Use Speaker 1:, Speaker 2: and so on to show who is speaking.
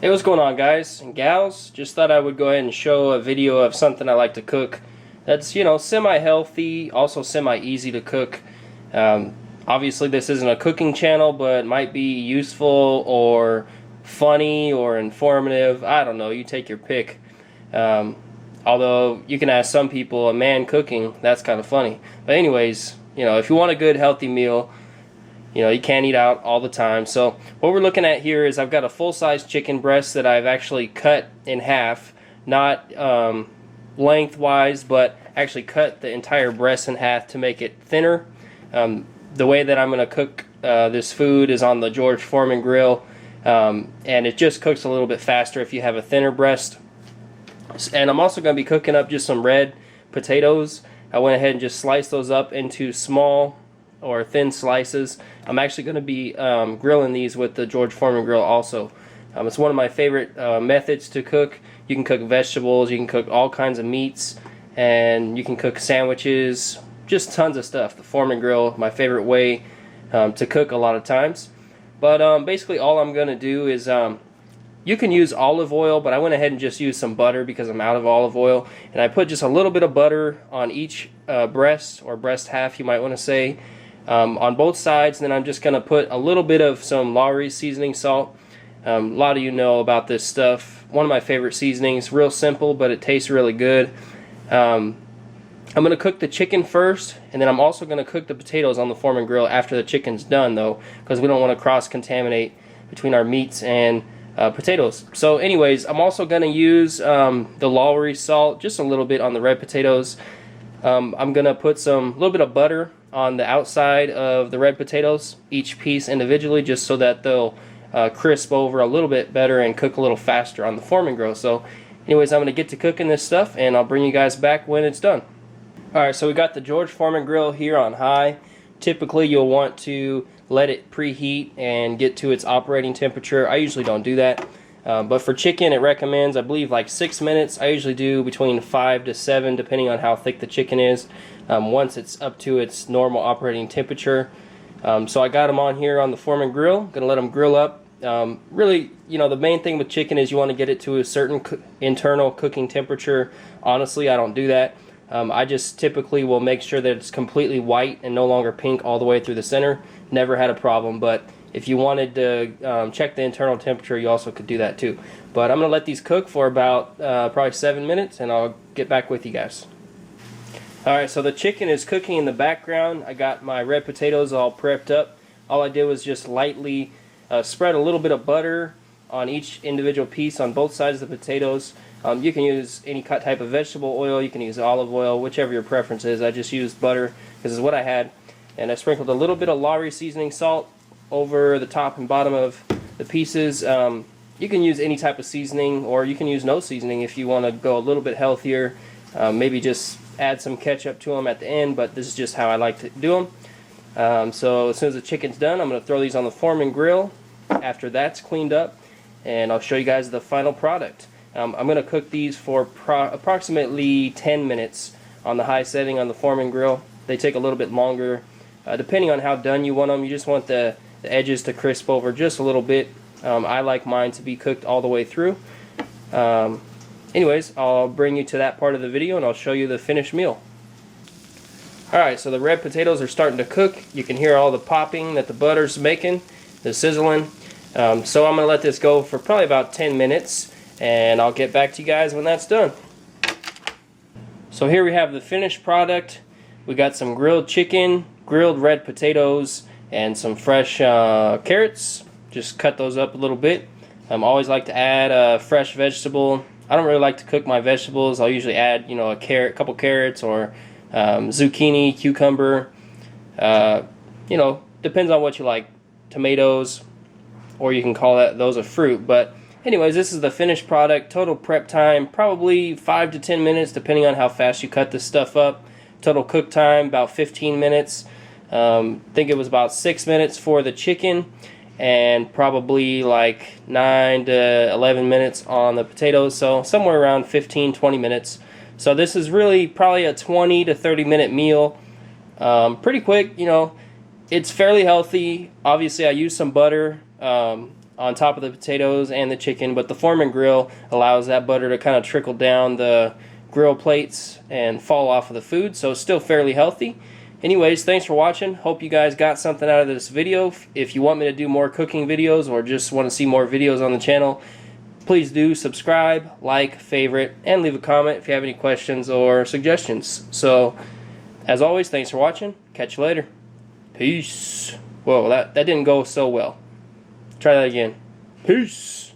Speaker 1: Hey, what's going on, guys and gals? Just thought I would go ahead and show a video of something I like to cook that's, semi-healthy, also semi-easy to cook. Obviously this isn't a cooking channel, but might be useful or funny or informative. I don't know, you take your pick. Although you can ask some people, a man cooking, that's kind of funny. But anyways, if you want a good healthy meal, you can't eat out all the time. So what we're looking at here is I've got a full-size chicken breast that I've actually cut in half, not lengthwise, but actually cut the entire breast in half to make it thinner. The way that I'm going to cook this food is on the George Foreman Grill, and it just cooks a little bit faster if you have a thinner breast. And I'm also going to be cooking up just some red potatoes. I went ahead and just sliced those up into small or thin slices. I'm actually going to be grilling these with the George Foreman Grill also. It's one of my favorite methods to cook. You can cook vegetables, you can cook all kinds of meats, and you can cook sandwiches, just tons of stuff. The Foreman Grill, my favorite way to cook a lot of times. But basically all I'm going to do is, you can use olive oil, but I went ahead and just used some butter because I'm out of olive oil. And I put just a little bit of butter on each breast, or breast half you might want to say, on both sides. And then I'm just going to put a little bit of some Lawrys Seasoning Salt. A lot of you know about this stuff. One of my favorite seasonings. Real simple, but it tastes really good. I'm going to cook the chicken first, and then I'm also going to cook the potatoes on the Foreman Grill after the chicken's done, though, because we don't want to cross-contaminate between our meats and potatoes. So anyways, I'm also going to use the Lawrys salt, just a little bit on the red potatoes. I'm going to put a little bit of butter on the outside of the red potatoes, each piece individually, just so that they'll crisp over a little bit better and cook a little faster on the Foreman Grill. So anyways, I'm going to get to cooking this stuff, and I'll bring you guys back when it's done. Alright, so we got the George Foreman Grill here on high. Typically you'll want to let it preheat and get to its operating temperature. I usually don't do that. But for chicken, it recommends, I believe, like 6 minutes. I usually do between 5 to 7, depending on how thick the chicken is, once it's up to its normal operating temperature. So I got them on here on the Foreman Grill. Gonna let them grill up. Really, the main thing with chicken is you want to get it to a certain internal cooking temperature. Honestly, I don't do that. I just typically will make sure that it's completely white and no longer pink all the way through the center. Never had a problem, but if you wanted to check the internal temperature, you also could do that too. But I'm going to let these cook for about probably 7 minutes, and I'll get back with you guys. Alright, so the chicken is cooking in the background. I got my red potatoes all prepped up. All I did was just lightly spread a little bit of butter on each individual piece on both sides of the potatoes. You can use any type of vegetable oil, you can use olive oil, whichever your preference is. I just used butter because it's what I had. And I sprinkled a little bit of Lawrys Seasoning Salt over the top and bottom of the pieces. You can use any type of seasoning, or you can use no seasoning if you want to go a little bit healthier. Maybe just add some ketchup to them at the end, but this is just how I like to do them. So as soon as the chicken's done, I'm going to throw these on the Foreman Grill after that's cleaned up, and I'll show you guys the final product. I'm going to cook these for approximately 10 minutes on the high setting on the Foreman Grill. They take a little bit longer, depending on how done you want them. You just want the edges to crisp over just a little bit. I like mine to be cooked all the way through. Anyways, I'll bring you to that part of the video, and I'll show you the finished meal. Alright, so the red potatoes are starting to cook. You can hear all the popping that the butter's making, the sizzling. So I'm going to let this go for probably about 10 minutes. And I'll get back to you guys when that's done. So here we have the finished product. We got some grilled chicken, grilled red potatoes, and some fresh carrots. Just cut those up a little bit. I always like to add a fresh vegetable. I don't really like to cook my vegetables. I'll usually add, a couple carrots, or zucchini, cucumber. Depends on what you like. Tomatoes, or you can call those a fruit. But anyways, this is the finished product. Total prep time, probably 5 to 10 minutes, depending on how fast you cut this stuff up. Total cook time, about 15 minutes. I think it was about 6 minutes for the chicken, and probably like 9 to 11 minutes on the potatoes. So somewhere around 15-20 minutes. So this is really probably a 20 to 30 minute meal. Pretty quick, It's fairly healthy. Obviously, I used some butter. on top of the potatoes and the chicken, but the Foreman Grill allows that butter to kind of trickle down the grill plates and fall off of the food, so it's still fairly healthy. Anyways, thanks for watching. Hope you guys got something out of this video. If you want me to do more cooking videos or just want to see more videos on the channel, please do subscribe, like, favorite, and leave a comment if you have any questions or suggestions. So, as always, thanks for watching. Catch you later. Peace. Whoa, that didn't go so well. Try that again. Peace.